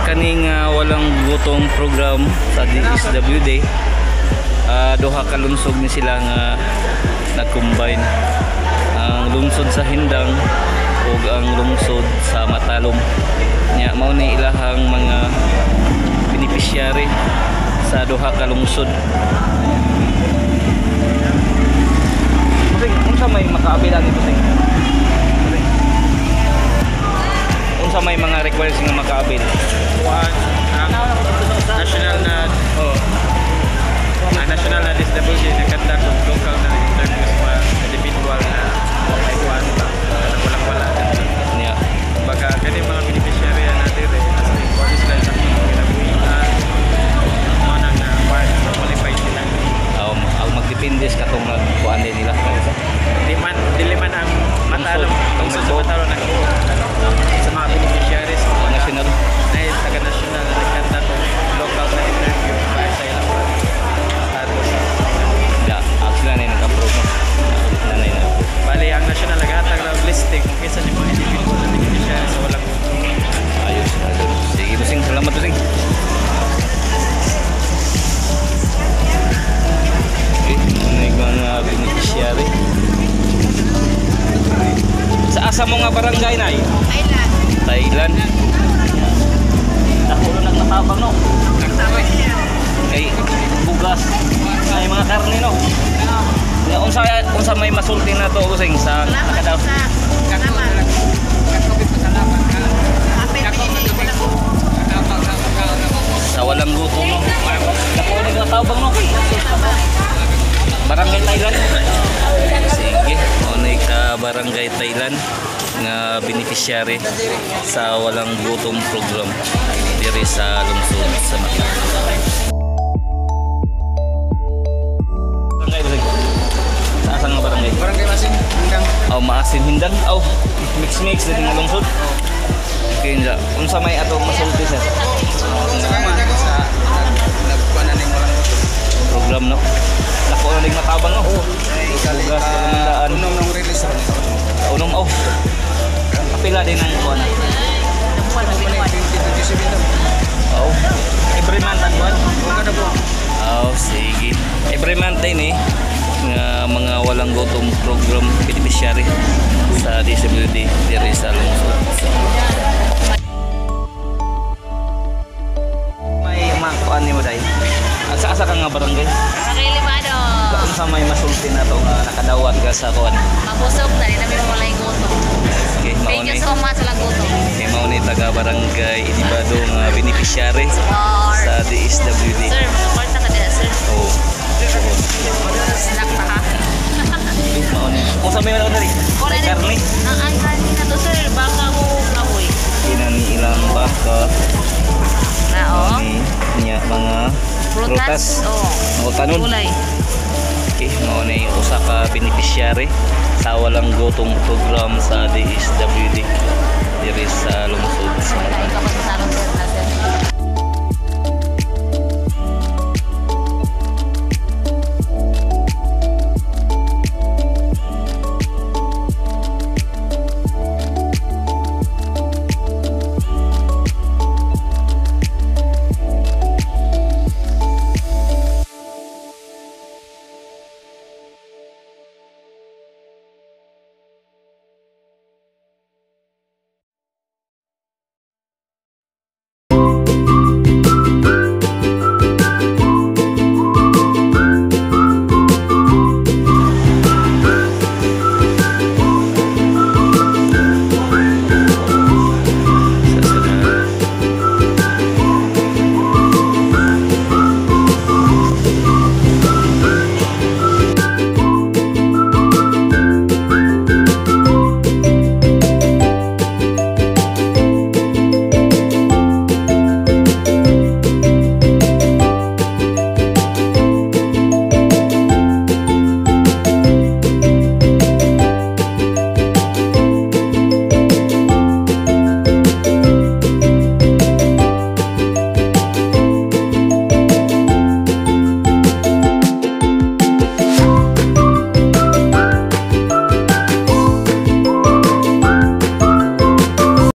kaning walang gutom program sa DSWD, duha ka lungsod ni sila nga nag-combine, ang lungsod sa Hindang ug ang lungsod sa Matalom. Nya mao ni ilahang mga beneficiary sa duha ka lungsod. Unsa may makaabilan nito sing? Unsa may mga requirements nga makaabil? Ang national na national na DSWD nagkanta kung local na interviews pa individual na may kuan wala Nya baga kani mga beneficiary natin as in what is like sa kinabuhian mana na qualify sila ang magdepende sa katong kuan nila. Diliman ang Matalom tungkol sa Matalom sa mga beneficiaries National na taga-national na nagkanta kung local na interview para sa ilang status. ya actually na naka-approve nanay na. Bali, ang national naghatag ng listing kung kinsa yung mga individual na beneficiaries sa walang Ayos. Sige Busing, salamat Busing. Okay, mga beneficiary. Sa asa mo nga barangay na Thailand. Thailand. Nakulo nagmatabang no. Kay bugas ay mga karne no. Nga unsa may masulti na to Busing sa nakadaw. Sa walang gutom no. Nakulo nagmatabang no. Barangay Thailand. Sige, unay ka Barangay Thailand nga beneficiary sa walang gutom program diri sa lungsod sa Matalom. Barangay Busing. Sa asa nga barangay? Barangay Masin, Hindang. Maasin Hindang. Mix na din nga lungsod. Okay, unsa may atong masulti sir? Sa nagkuan na ning walang Program no. Lako na ning matabang no. Bugas pagmandaan. unong release ron. Unong kapila din ang kuan. Oh, every month ang kuan. Sige. Every month din nga mga walang gutom program beneficiary sa DSWD diri sa lungsod. May kuan nimo dai. Asa ka nga barangay? Barangay Limado. Unsa may masulti na to nga nakadawat ka sa kuan? Mabusog na rin namin walay gutom. Okay, Thank you so much sa gutom. May mauni taga barangay Ilibado nga beneficiary sa DSWD. Sir, suporta ka din, sir. Oh. Snack pa ha. Mauni. Unsa may wala diri? Wala din. Karne. Ang karne na to, sir. Baka mo kahoy. Inani ilang baka. Na, Niya mga prutas. Oo. Tanon. Gulay. Okay, mauni usa ka beneficiary sa walang gutom program sa DSWD diri sa lungsod sa Ay, kapag sa salon, sir, na, sir.